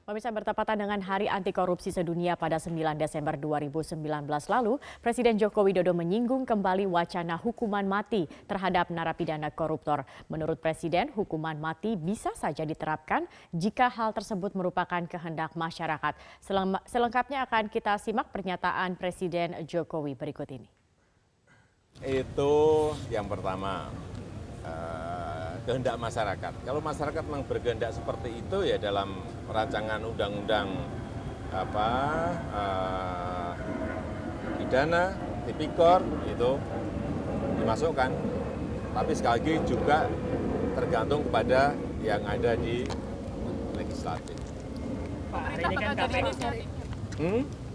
Pemirsa, bertepatan dengan Hari Anti Korupsi Sedunia pada 9 Desember 2019 lalu, Presiden Joko Widodo menyinggung kembali wacana hukuman mati terhadap narapidana koruptor. Menurut Presiden, hukuman mati bisa saja diterapkan jika hal tersebut merupakan kehendak masyarakat. Selengkapnya akan kita simak pernyataan Presiden Jokowi berikut ini. Itu yang pertama. Kehendak masyarakat. Kalau masyarakat memang berkehendak seperti itu ya dalam rancangan undang-undang pidana, tipikor itu dimasukkan. Tapi sekali lagi juga tergantung kepada yang ada di legislatif. Pemerintah bakal jadi inisiatif.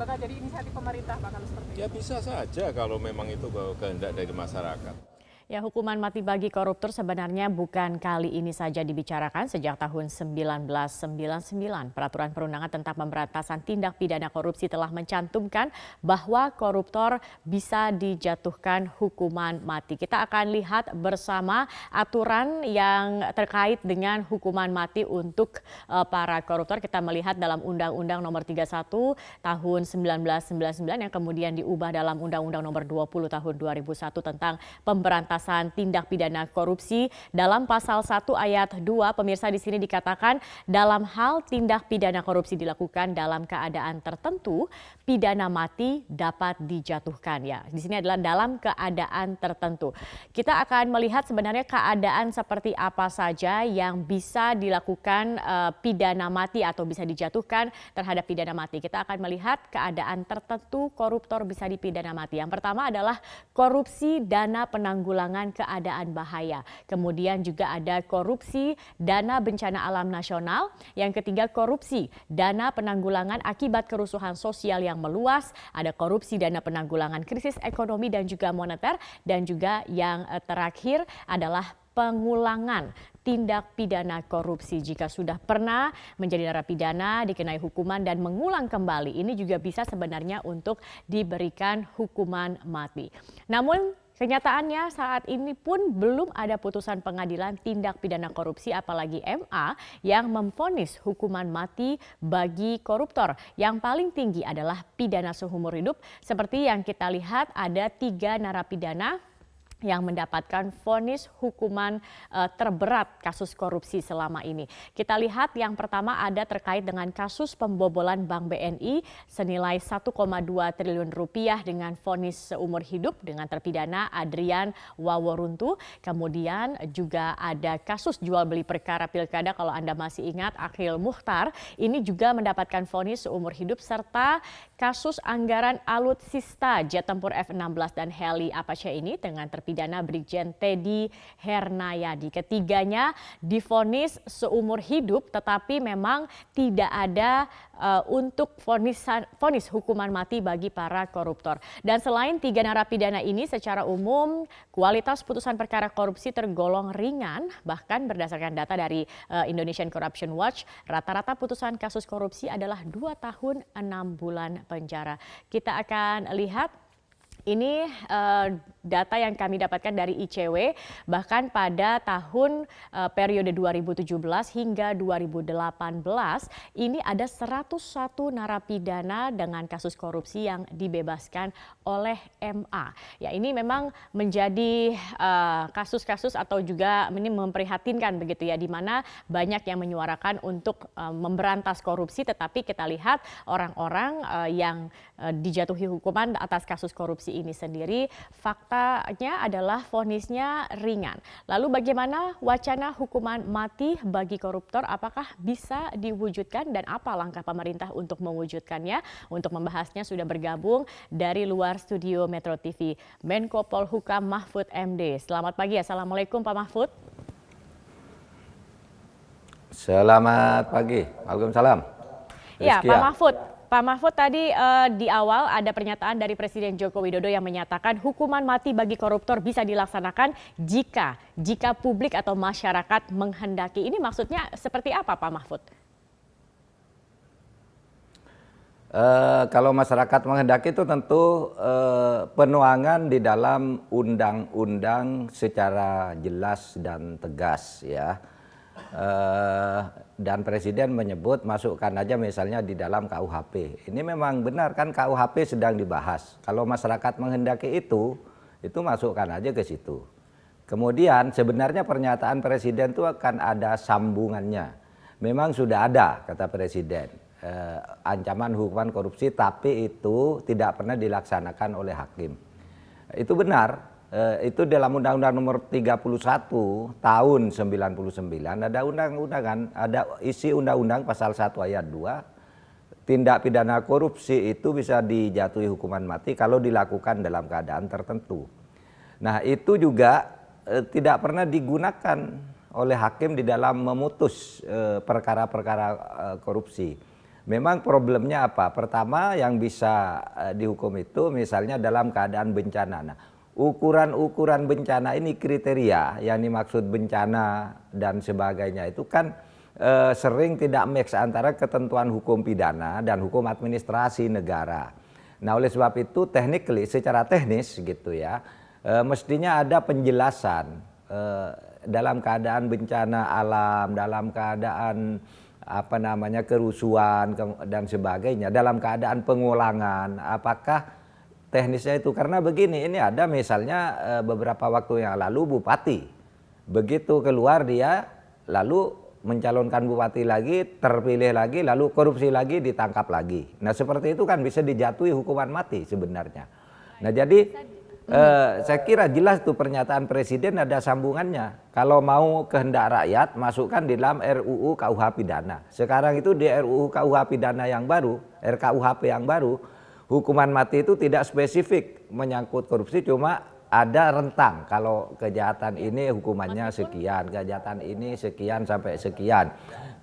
Bakal jadi inisiatif pemerintah bakal seperti itu. Ya bisa saja kalau memang itu kehendak dari masyarakat. Ya, hukuman mati bagi koruptor sebenarnya bukan kali ini saja dibicarakan. Sejak tahun 1999, Peraturan Perundangan tentang Pemberantasan Tindak Pidana Korupsi telah mencantumkan bahwa koruptor bisa dijatuhkan hukuman mati. Kita akan lihat bersama aturan yang terkait dengan hukuman mati untuk para koruptor. Kita melihat dalam Undang-Undang Nomor 31 Tahun 1999 yang kemudian diubah dalam Undang-Undang Nomor 20 Tahun 2001 tentang pemberantasan tindak pidana korupsi. Dalam pasal 1 ayat 2, pemirsa, di sini dikatakan dalam hal tindak pidana korupsi dilakukan dalam keadaan tertentu, pidana mati dapat dijatuhkan. Ya, di sini adalah dalam keadaan tertentu. Kita akan melihat sebenarnya keadaan seperti apa saja yang bisa dilakukan pidana mati atau bisa dijatuhkan terhadap pidana mati. Kita akan melihat keadaan tertentu koruptor bisa dipidana mati. Yang pertama adalah korupsi dana penanggulangan keadaan bahaya. Kemudian juga ada korupsi dana bencana alam nasional. Yang ketiga, korupsi dana penanggulangan akibat kerusuhan sosial yang meluas. Ada korupsi dana penanggulangan krisis ekonomi dan juga moneter. Dan juga yang terakhir adalah pengulangan tindak pidana korupsi. Jika sudah pernah menjadi narapidana, dikenai hukuman dan mengulang kembali, ini juga bisa sebenarnya untuk diberikan hukuman mati. Namun kenyataannya saat ini pun belum ada putusan pengadilan tindak pidana korupsi apalagi MA yang memvonis hukuman mati bagi koruptor. Yang paling tinggi adalah pidana seumur hidup. Seperti yang kita lihat ada 3 narapidana yang mendapatkan vonis hukuman terberat kasus korupsi selama ini. Kita lihat yang pertama ada terkait dengan kasus pembobolan Bank BNI senilai 1,2 triliun rupiah dengan vonis seumur hidup dengan terpidana Adrian Waworuntu. Kemudian juga ada kasus jual beli perkara pilkada, kalau Anda masih ingat, Akhil Mukhtar ini juga mendapatkan vonis seumur hidup, serta kasus anggaran alutsista jet tempur F-16 dan heli Apache ini dengan terpidana Brigjen Teddy Hernayadi. Ketiganya divonis seumur hidup, tetapi memang tidak ada untuk vonis hukuman mati bagi para koruptor. Dan selain 3 narapidana ini, secara umum kualitas putusan perkara korupsi tergolong ringan. Bahkan berdasarkan data dari Indonesian Corruption Watch, rata-rata putusan kasus korupsi adalah 2 tahun 6 bulan penjara. Kita akan lihat. Ini data yang kami dapatkan dari ICW, bahkan pada tahun periode 2017 hingga 2018 ini ada 101 narapidana dengan kasus korupsi yang dibebaskan oleh MA. Ya, ini memang menjadi kasus-kasus atau juga ini memprihatinkan begitu ya, di mana banyak yang menyuarakan untuk memberantas korupsi, tetapi kita lihat orang-orang yang dijatuhi hukuman atas kasus korupsi ini sendiri faktanya adalah vonisnya ringan. Lalu bagaimana wacana hukuman mati bagi koruptor, apakah bisa diwujudkan dan apa langkah pemerintah untuk mewujudkannya? Untuk membahasnya sudah bergabung dari luar studio Metro TV Menko Polhukam Mahfud MD. Selamat pagi, assalamualaikum Pak Mahfud. Selamat pagi, waalaikumsalam. Ya, Pak Mahfud tadi di awal ada pernyataan dari Presiden Joko Widodo yang menyatakan hukuman mati bagi koruptor bisa dilaksanakan jika publik atau masyarakat menghendaki. Ini maksudnya seperti apa, Pak Mahfud? Kalau masyarakat menghendaki itu tentu penuangan di dalam undang-undang secara jelas dan tegas ya. Dan Presiden menyebut masukkan aja misalnya di dalam KUHP. Ini memang benar kan KUHP sedang dibahas. Kalau masyarakat menghendaki itu masukkan aja ke situ. Kemudian sebenarnya pernyataan Presiden itu akan ada sambungannya. Memang sudah ada kata Presiden ancaman hukuman korupsi, tapi itu tidak pernah dilaksanakan oleh hakim. Itu benar. Itu dalam Undang-Undang Nomor 31 tahun 99 ada undang-undangan, ada isi undang-undang pasal 1 ayat 2, tindak pidana korupsi itu bisa dijatuhi hukuman mati kalau dilakukan dalam keadaan tertentu. Nah, itu juga tidak pernah digunakan oleh hakim di dalam memutus perkara-perkara korupsi. Memang problemnya apa? Pertama, yang bisa dihukum itu misalnya dalam keadaan bencana. Nah, ukuran-ukuran bencana ini kriteria yang dimaksud bencana dan sebagainya itu kan sering tidak mix antara ketentuan hukum pidana dan hukum administrasi negara. Nah, oleh sebab itu secara teknis gitu ya, mestinya ada penjelasan dalam keadaan bencana alam, dalam keadaan kerusuhan dan sebagainya, dalam keadaan pengulangan, apakah teknisnya itu. Karena begini, ini ada misalnya beberapa waktu yang lalu bupati, begitu keluar dia lalu mencalonkan bupati lagi, terpilih lagi, lalu korupsi lagi, ditangkap lagi. Nah, seperti itu kan bisa dijatuhi hukuman mati sebenarnya. Nah, jadi saya kira jelas tuh pernyataan Presiden ada sambungannya. Kalau mau kehendak rakyat, masukkan di dalam RUU KUH Pidana. Sekarang itu di RUU KUH Pidana yang baru, RKUHP yang baru, hukuman mati itu tidak spesifik menyangkut korupsi, cuma ada rentang. Kalau kejahatan ini hukumannya sekian, kejahatan ini sekian sampai sekian.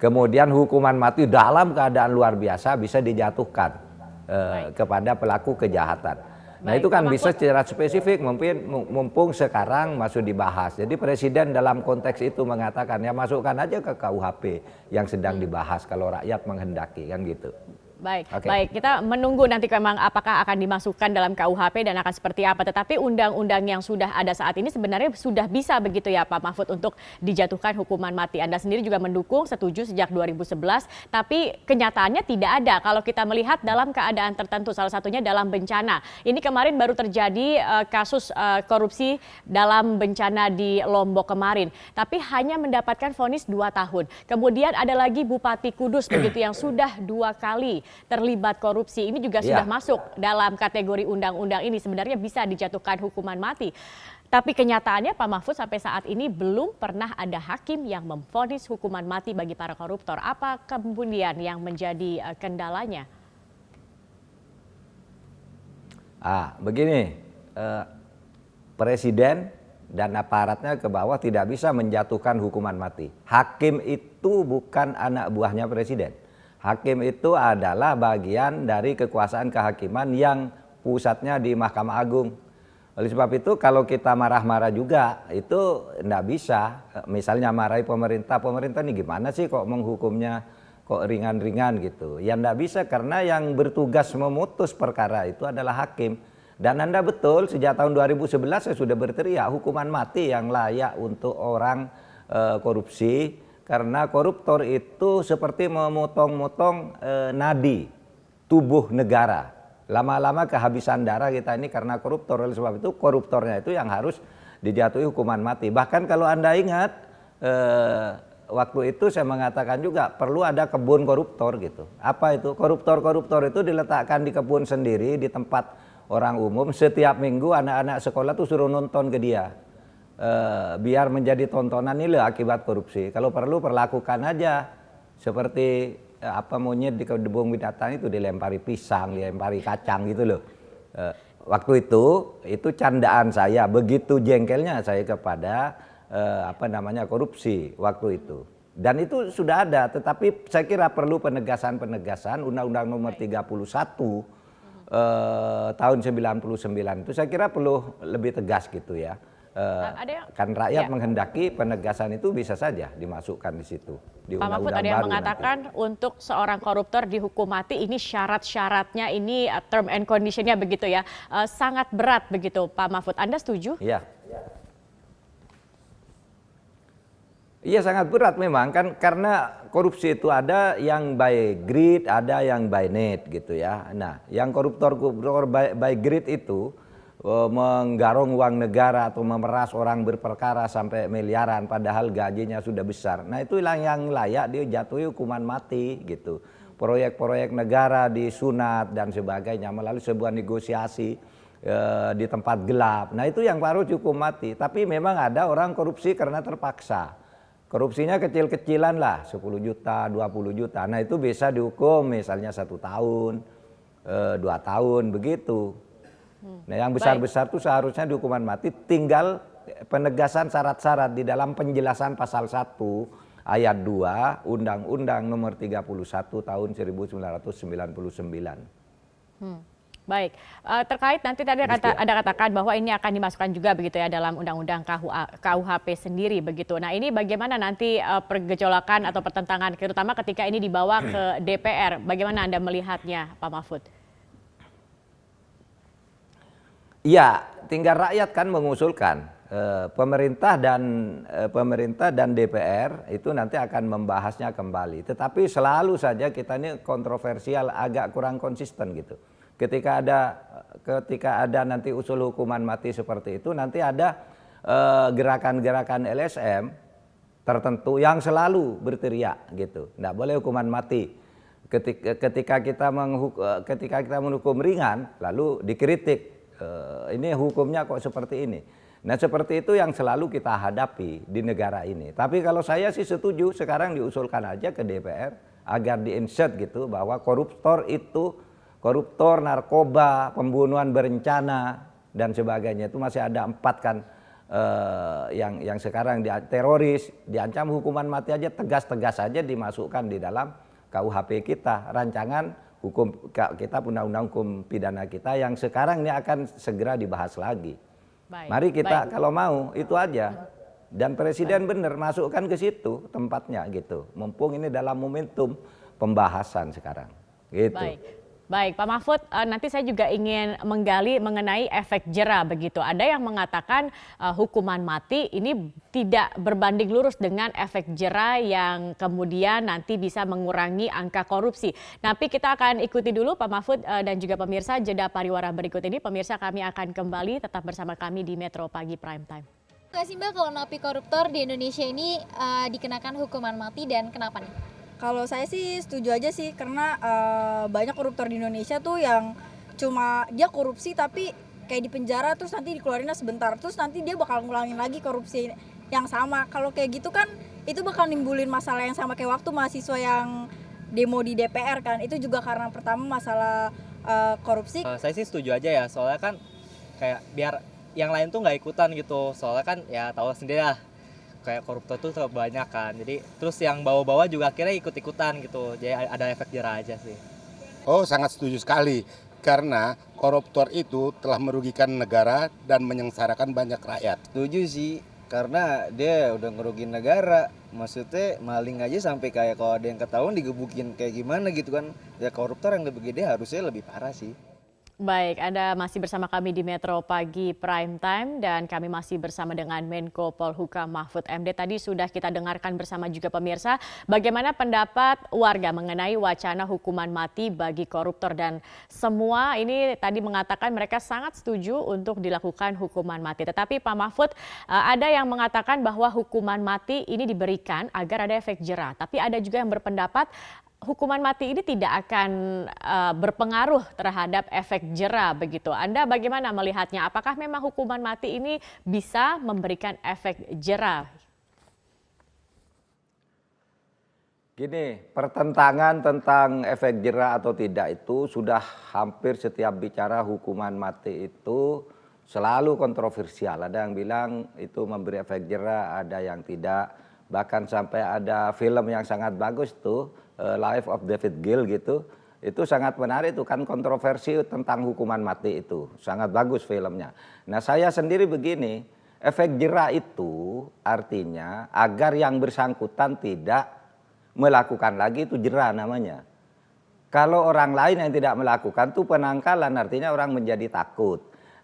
Kemudian hukuman mati dalam keadaan luar biasa bisa dijatuhkan kepada pelaku kejahatan. Nah, itu kan bisa secara spesifik, mumpung sekarang masuk dibahas. Jadi Presiden dalam konteks itu mengatakan ya masukkan aja ke KUHP yang sedang dibahas kalau rakyat menghendaki, kan gitu. Baik, baik. Kita menunggu nanti memang apakah akan dimasukkan dalam KUHP dan akan seperti apa. Tetapi undang-undang yang sudah ada saat ini sebenarnya sudah bisa begitu ya Pak Mahfud untuk dijatuhkan hukuman mati. Anda sendiri juga mendukung, setuju sejak 2011. Tapi kenyataannya tidak ada kalau kita melihat dalam keadaan tertentu, salah satunya dalam bencana. Ini kemarin baru terjadi kasus korupsi dalam bencana di Lombok kemarin. Tapi hanya mendapatkan vonis 2 tahun. Kemudian ada lagi Bupati Kudus begitu yang sudah 2 kali terlibat korupsi. Ini juga sudah masuk dalam kategori undang-undang ini, sebenarnya bisa dijatuhkan hukuman mati. Tapi kenyataannya Pak Mahfud sampai saat ini belum pernah ada hakim yang memvonis hukuman mati bagi para koruptor. Apa kemudian yang menjadi kendalanya? Begini, Presiden dan aparatnya ke bawah tidak bisa menjatuhkan hukuman mati. Hakim itu bukan anak buahnya Presiden. Hakim itu adalah bagian dari kekuasaan kehakiman yang pusatnya di Mahkamah Agung. Oleh sebab itu kalau kita marah-marah juga itu enggak bisa. Misalnya marahi pemerintah ini gimana sih kok menghukumnya kok ringan-ringan gitu. Ya enggak bisa karena yang bertugas memutus perkara itu adalah hakim. Dan Anda betul sejak tahun 2011 saya sudah berteriak hukuman mati yang layak untuk orang korupsi. Karena koruptor itu seperti memotong-motong nadi tubuh negara. Lama-lama kehabisan darah kita ini karena koruptor. Oleh sebab itu koruptornya itu yang harus dijatuhi hukuman mati. Bahkan kalau Anda ingat waktu itu saya mengatakan juga perlu ada kebun koruptor gitu. Apa itu? Koruptor-koruptor itu diletakkan di kebun sendiri di tempat orang umum. Setiap minggu anak-anak sekolah tuh suruh nonton ke dia. Biar menjadi tontonan ini akibat korupsi. Kalau perlu perlakukan aja seperti monyet di kebun binatang itu dilempari pisang, dilempari kacang gitu loh. Waktu itu candaan saya, begitu jengkelnya saya kepada korupsi waktu itu. Dan itu sudah ada, tetapi saya kira perlu penegasan Undang-Undang Nomor 31 tahun 99 itu saya kira perlu lebih tegas gitu ya. Kan rakyat menghendaki penegasan itu bisa saja dimasukkan di situ. Di Pak Mahfud ada yang mengatakan untuk seorang koruptor dihukum mati ini syarat-syaratnya ini term and conditionnya begitu ya sangat berat begitu Pak Mahfud. Anda setuju? Iya. Iya sangat berat memang kan karena korupsi itu ada yang by greed, ada yang by need gitu ya. Nah, yang koruptor by greed itu menggarong uang negara atau memeras orang berperkara sampai miliaran padahal gajinya sudah besar. Nah, itu yang layak dia jatuhi hukuman mati gitu. Proyek-proyek negara disunat dan sebagainya melalui sebuah negosiasi di tempat gelap. Nah, itu yang baru hukum mati. Tapi memang ada orang korupsi karena terpaksa. Korupsinya kecil-kecilan lah, 10 juta, 20 juta. Nah itu bisa dihukum misalnya 1 tahun, 2 tahun, begitu. Nah yang besar-besar itu seharusnya dihukuman mati, tinggal penegasan syarat-syarat di dalam penjelasan pasal 1 ayat 2 Undang-Undang nomor 31 tahun 1999. Baik, terkait nanti tadi ada katakan bahwa ini akan dimasukkan juga begitu ya dalam Undang-Undang KUHP sendiri begitu. Nah ini bagaimana nanti pergejolakan atau pertentangan terutama ketika ini dibawa ke DPR, bagaimana Anda melihatnya Pak Mahfud? Iya, tinggal rakyat kan mengusulkan. Pemerintah dan DPR itu nanti akan membahasnya kembali. Tetapi selalu saja kita ini kontroversial, agak kurang konsisten gitu. Ketika ada nanti usul hukuman mati seperti itu, nanti ada gerakan-gerakan LSM tertentu yang selalu berteriak gitu. Nggak boleh hukuman mati. Ketika kita menghukum ringan, lalu dikritik. Ini hukumnya kok seperti ini. Nah seperti itu yang selalu kita hadapi di negara ini. Tapi kalau saya sih setuju sekarang diusulkan aja ke DPR agar di-insert gitu bahwa koruptor, narkoba, pembunuhan berencana dan sebagainya itu masih ada 4 kan yang sekarang teroris diancam hukuman mati aja, tegas-tegas saja dimasukkan di dalam KUHP kita, rancangan hukum kita, undang-undang hukum pidana kita yang sekarang ini akan segera dibahas lagi. Mari kita kalau mau itu aja. Dan Presiden benar masukkan ke situ tempatnya gitu. Mumpung ini dalam momentum pembahasan sekarang. Gitu. Baik, Pak Mahfud, nanti saya juga ingin menggali mengenai efek jera begitu. Ada yang mengatakan hukuman mati ini tidak berbanding lurus dengan efek jera yang kemudian nanti bisa mengurangi angka korupsi. Tapi kita akan ikuti dulu Pak Mahfud dan juga pemirsa jeda pariwara berikut ini. Pemirsa kami akan kembali tetap bersama kami di Metro Pagi Prime Time. Nggak sih Mbak kalau napi koruptor di Indonesia ini dikenakan hukuman mati dan kenapa nih? Kalau saya sih setuju aja sih karena banyak koruptor di Indonesia tuh yang cuma dia korupsi tapi kayak di penjara terus nanti dikeluarinnya sebentar terus nanti dia bakal ngulangin lagi korupsi yang sama. Kalau kayak gitu kan itu bakal nimbulin masalah yang sama kayak waktu mahasiswa yang demo di DPR kan, itu juga karena pertama masalah korupsi. Saya sih setuju aja ya, soalnya kan kayak biar yang lain tuh nggak ikutan gitu, soalnya kan ya tahu sendiri lah kayak koruptor tuh terlalu banyak kan, jadi terus yang bawa-bawa juga akhirnya ikut-ikutan gitu, jadi ada efek jera aja sih. Oh sangat setuju sekali, karena koruptor itu telah merugikan negara dan menyengsarakan banyak rakyat. Setuju sih, karena dia udah ngerugiin negara, maksudnya maling aja sampai kayak kalau ada yang ketahuan digebukin kayak gimana gitu kan, ya koruptor yang lebih gede harusnya lebih parah sih. Baik, Anda masih bersama kami di Metro Pagi Prime Time dan kami masih bersama dengan Menko Polhukam Mahfud MD. Tadi sudah kita dengarkan bersama juga pemirsa bagaimana pendapat warga mengenai wacana hukuman mati bagi koruptor, dan semua ini tadi mengatakan mereka sangat setuju untuk dilakukan hukuman mati. Tetapi Pak Mahfud, ada yang mengatakan bahwa hukuman mati ini diberikan agar ada efek jera, tapi ada juga yang berpendapat hukuman mati ini tidak akan berpengaruh terhadap efek jera begitu. Anda bagaimana melihatnya? Apakah memang hukuman mati ini bisa memberikan efek jera? Gini, pertentangan tentang efek jera atau tidak itu sudah hampir setiap bicara hukuman mati itu selalu kontroversial. Ada yang bilang itu memberi efek jera, ada yang tidak. Bahkan sampai ada film yang sangat bagus tuh, Life of David Gill gitu, itu sangat menarik, itu kan kontroversi tentang hukuman mati itu, sangat bagus filmnya. Nah saya sendiri begini, efek jera itu artinya agar yang bersangkutan tidak melakukan lagi, itu jera namanya. Kalau orang lain yang tidak melakukan itu penangkalan, artinya orang menjadi takut.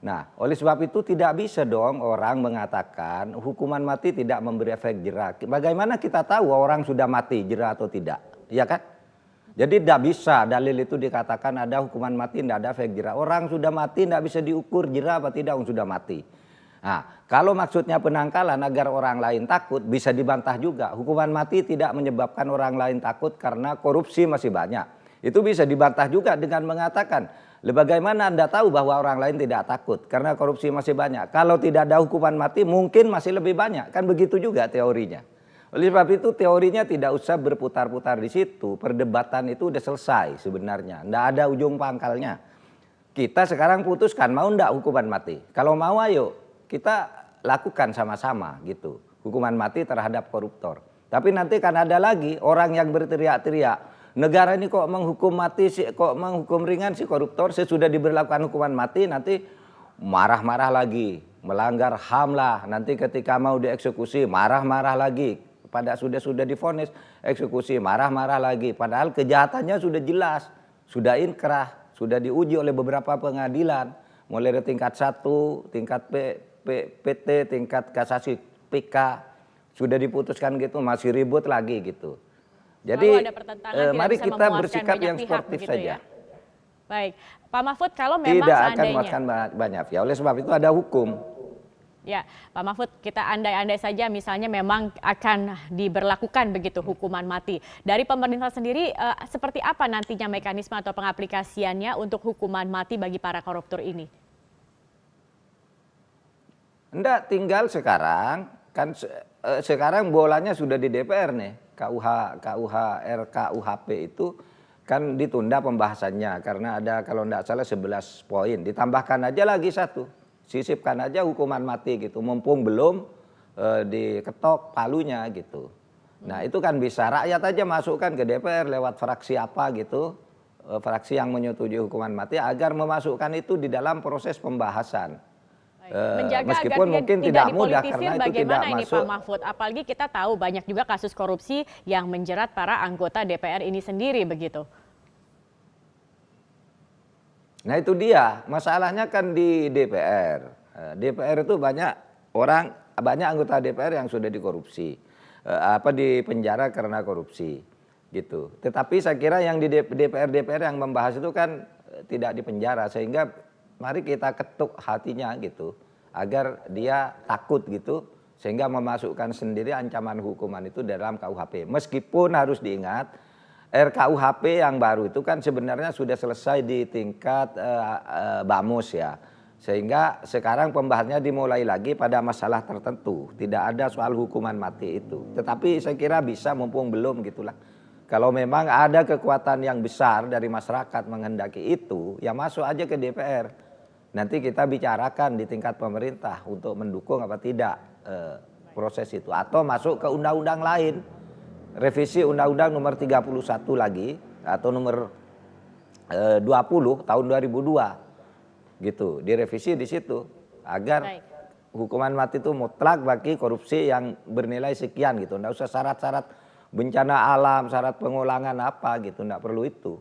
Nah, oleh sebab itu tidak bisa dong orang mengatakan hukuman mati tidak memberi efek jera. Bagaimana kita tahu orang sudah mati jera atau tidak? Ya kan? Jadi tidak bisa dalil itu dikatakan ada hukuman mati tidak ada efek jera. Orang sudah mati tidak bisa diukur jera apa tidak orang sudah mati. Nah, kalau maksudnya penangkalan agar orang lain takut bisa dibantah juga. Hukuman mati tidak menyebabkan orang lain takut karena korupsi masih banyak. Itu bisa dibantah juga dengan mengatakan, bagaimana Anda tahu bahwa orang lain tidak takut karena korupsi masih banyak. Kalau tidak ada hukuman mati mungkin masih lebih banyak. Kan begitu juga teorinya. Oleh sebab itu teorinya tidak usah berputar-putar di situ. Perdebatan itu udah selesai sebenarnya. Tidak ada ujung pangkalnya. Kita sekarang putuskan mau enggak hukuman mati. Kalau mau ayo kita lakukan sama-sama gitu. Hukuman mati terhadap koruptor. Tapi nanti kan ada lagi orang yang berteriak-teriak. Negara ini kok menghukum mati sih, kok menghukum ringan si koruptor. Sesudah diberlakukan hukuman mati nanti marah-marah lagi. Melanggar HAM lah. Nanti ketika mau dieksekusi marah-marah lagi. Pada sudah divonis eksekusi marah-marah lagi. Padahal kejahatannya sudah jelas, sudah inkrah, sudah diuji oleh beberapa pengadilan, mulai dari tingkat 1, tingkat PT, tingkat kasasi PK, sudah diputuskan gitu, masih ribut lagi gitu. Jadi mari kita bersikap yang sportif saja. Ya? Baik, Pak Mahfud, kalau memang tidak akan seandainya memuaskan banyak ya, oleh sebab itu ada hukum. Ya, Pak Mahfud, kita andai-andai saja misalnya memang akan diberlakukan begitu hukuman mati. Dari pemerintah sendiri seperti apa nantinya mekanisme atau pengaplikasiannya untuk hukuman mati bagi para koruptor ini? Enggak, tinggal sekarang kan sekarang bolanya sudah di DPR nih. RKUHP itu kan ditunda pembahasannya karena ada kalau enggak salah 11 poin. Ditambahkan aja lagi satu. Sisipkan aja hukuman mati gitu, mumpung belum diketok palunya gitu. Nah itu kan bisa rakyat aja masukkan ke DPR lewat fraksi apa gitu, fraksi yang menyetujui hukuman mati agar memasukkan itu di dalam proses pembahasan. Meskipun mungkin tidak mudah karena itu tidak ini masuk. Pak Mahfud, apalagi kita tahu banyak juga kasus korupsi yang menjerat para anggota DPR ini sendiri begitu. Nah itu dia, masalahnya kan di DPR. DPR itu banyak anggota DPR yang sudah dikorupsi, di penjara karena korupsi, gitu. Tetapi saya kira yang di DPR yang membahas itu kan tidak di penjara, sehingga mari kita ketuk hatinya gitu, agar dia takut gitu, sehingga memasukkan sendiri ancaman hukuman itu dalam KUHP. Meskipun harus diingat, RKUHP yang baru itu kan sebenarnya sudah selesai di tingkat Bamus ya. Sehingga sekarang pembahasannya dimulai lagi pada masalah tertentu. Tidak ada soal hukuman mati itu. Tetapi saya kira bisa mumpung belum gitulah. Kalau memang ada kekuatan yang besar dari masyarakat menghendaki itu, ya masuk aja ke DPR. Nanti kita bicarakan di tingkat pemerintah untuk mendukung apa tidak proses itu. Atau masuk ke undang-undang lain. Revisi Undang-Undang nomor 31 lagi atau nomor 20 tahun 2002 gitu, direvisi di situ agar hukuman mati itu mutlak bagi korupsi yang bernilai sekian gitu. Nggak usah syarat-syarat bencana alam, syarat pengulangan apa gitu, nggak perlu itu.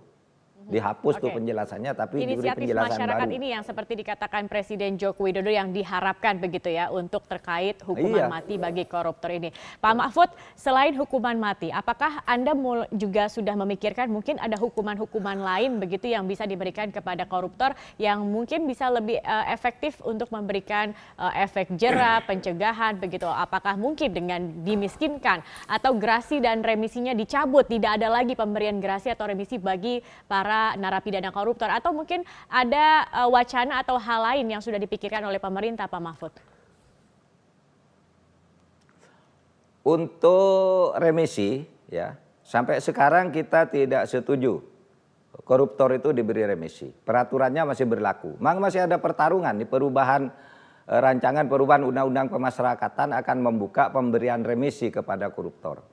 Dihapus tuh penjelasannya, tapi diberi inisiatif penjelasan masyarakat baru. ini yang seperti dikatakan Presiden Joko Widodo yang diharapkan begitu ya untuk terkait hukuman mati bagi koruptor ini. Pak Mahfud, selain hukuman mati, apakah Anda juga sudah memikirkan mungkin ada hukuman-hukuman lain begitu yang bisa diberikan kepada koruptor yang mungkin bisa lebih efektif untuk memberikan efek jera, pencegahan begitu? Apakah mungkin dengan dimiskinkan atau grasi dan remisinya dicabut, tidak ada lagi pemberian grasi atau remisi bagi para narapidana koruptor, atau mungkin ada wacana atau hal lain yang sudah dipikirkan oleh pemerintah, Pak Mahfud? Untuk remisi ya, sampai sekarang kita tidak setuju koruptor itu diberi remisi. Peraturannya masih berlaku. Masih ada pertarungan di perubahan rancangan perubahan undang-undang pemasyarakatan akan membuka pemberian remisi kepada koruptor.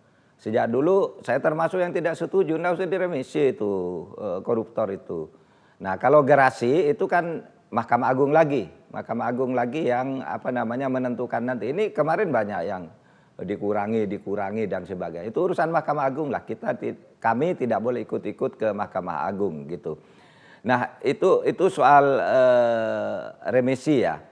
Sejak dulu saya termasuk yang tidak setuju, nggak usah diremisi itu koruptor itu. Nah kalau gerasi itu kan Mahkamah Agung lagi yang menentukan nanti. Ini kemarin banyak yang dikurangi dan sebagainya. Itu urusan Mahkamah Agung lah. Kami tidak boleh ikut-ikut ke Mahkamah Agung gitu. Nah, itu soal remisi ya.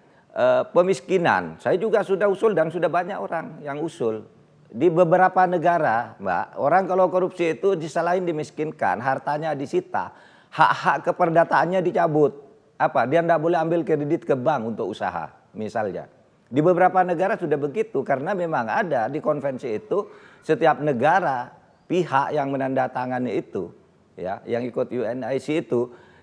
Pemiskinan, saya juga sudah usul dan sudah banyak orang yang usul. Di beberapa negara, Mbak, orang kalau korupsi itu selain dimiskinkan, hartanya disita, hak-hak keperdataannya dicabut. Apa? Dia tidak boleh ambil kredit ke bank untuk usaha, misalnya. Di beberapa negara sudah begitu, karena memang ada di konvensi itu, setiap negara, pihak yang menandatangani itu, ya, yang ikut UNIC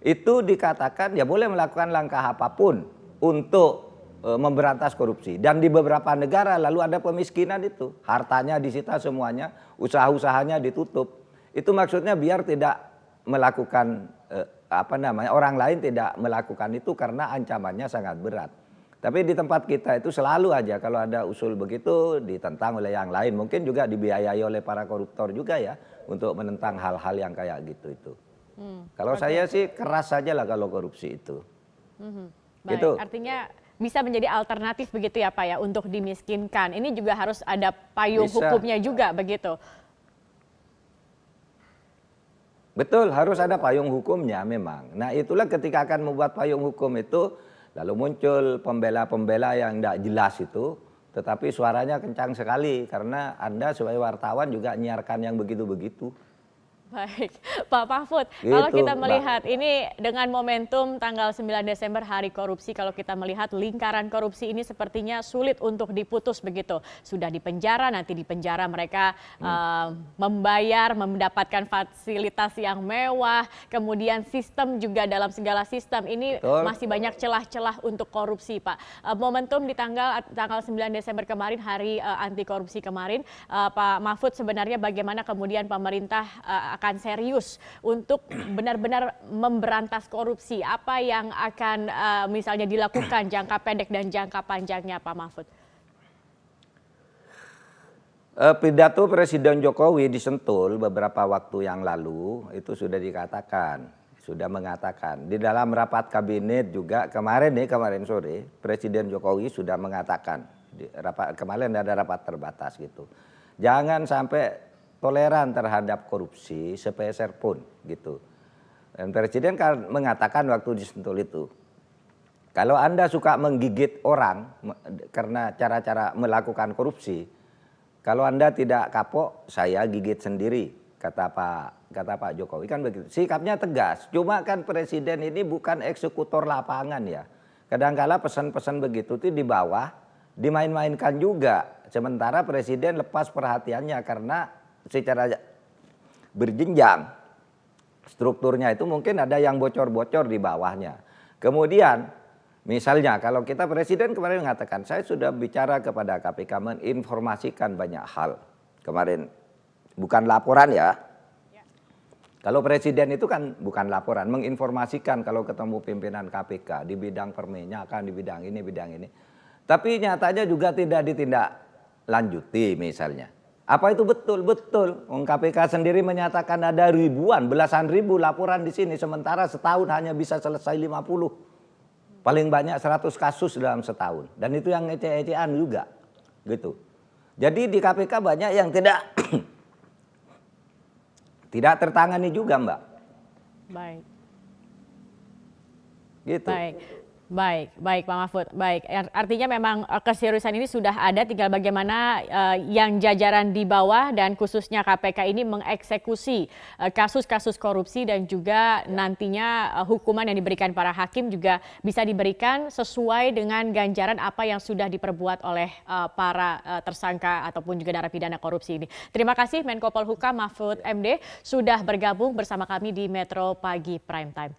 itu dikatakan ya boleh melakukan langkah apapun untuk memberantas korupsi. Dan di beberapa negara lalu ada pemiskinan itu, hartanya disita semuanya, usaha-usahanya ditutup. Itu maksudnya biar tidak melakukan orang lain tidak melakukan itu karena ancamannya sangat berat. Tapi di tempat kita itu selalu aja kalau ada usul begitu ditentang oleh yang lain. Mungkin juga dibiayai oleh para koruptor juga ya untuk menentang hal-hal yang kayak gitu itu. Kalau saya sih keras saja lah kalau korupsi itu. Baik, Gitu. artinya bisa menjadi alternatif begitu ya Pak ya untuk dimiskinkan. Ini juga harus ada payung Bisa. hukumnya juga begitu. Betul, harus ada payung hukumnya memang. Nah itulah ketika akan membuat payung hukum itu, lalu muncul pembela-pembela yang tidak jelas itu, tetapi suaranya kencang sekali karena Anda sebagai wartawan juga nyiarkan yang begitu-begitu. Baik, Pak Mahfud, kalau Gitu, kita Mbak. melihat ini dengan momentum tanggal 9 Desember Hari Korupsi, kalau kita melihat lingkaran korupsi ini sepertinya sulit untuk diputus begitu. Sudah dipenjara, nanti dipenjara mereka membayar, mendapatkan fasilitas yang mewah, kemudian sistem juga dalam segala sistem ini Betul. masih banyak celah-celah untuk korupsi, Pak. Momentum di tanggal 9 Desember kemarin, Hari Anti Korupsi kemarin, Pak Mahfud sebenarnya bagaimana kemudian pemerintah akan serius untuk benar-benar memberantas korupsi. Apa yang akan misalnya dilakukan jangka pendek dan jangka panjangnya Pak Mahfud? Pidato Presiden Jokowi di Sentul beberapa waktu yang lalu itu sudah mengatakan di dalam rapat kabinet juga kemarin sore Presiden Jokowi sudah mengatakan kemarin ada rapat terbatas gitu. Jangan sampai toleran terhadap korupsi sepeser pun gitu. Dan Presiden kan mengatakan waktu di Sentul itu, kalau Anda suka menggigit orang karena cara-cara melakukan korupsi, kalau Anda tidak kapok, saya gigit sendiri, kata Pak Jokowi kan begitu. Sikapnya tegas. Cuma kan Presiden ini bukan eksekutor lapangan ya. Kadang-kala pesan-pesan begitu tuh di bawah dimain-mainkan juga. Sementara Presiden lepas perhatiannya karena secara berjenjang strukturnya itu mungkin ada yang bocor-bocor di bawahnya. Kemudian misalnya kalau kita Presiden kemarin mengatakan saya sudah bicara kepada KPK menginformasikan banyak hal. Kemarin bukan laporan ya. Kalau Presiden itu kan bukan laporan, menginformasikan kalau ketemu pimpinan KPK di bidang perminyakan, di bidang ini. Tapi nyatanya juga tidak ditindaklanjuti misalnya. Apa itu betul? Betul. KPK sendiri menyatakan ada belasan ribu laporan di sini. Sementara setahun hanya bisa selesai 50. Paling banyak 100 kasus dalam setahun. Dan itu yang ece-ecean juga. Gitu. Jadi di KPK banyak yang tidak tertangani juga Mbak. Baik. Gitu. Baik Pak Mahfud. Baik, artinya memang keseriusan ini sudah ada, tinggal bagaimana yang jajaran di bawah dan khususnya KPK ini mengeksekusi kasus-kasus korupsi dan juga nantinya hukuman yang diberikan para hakim juga bisa diberikan sesuai dengan ganjaran apa yang sudah diperbuat oleh para tersangka ataupun juga narapidana korupsi ini. Terima kasih Menko Polhukam Mahfud MD sudah bergabung bersama kami di Metro Pagi Prime Time.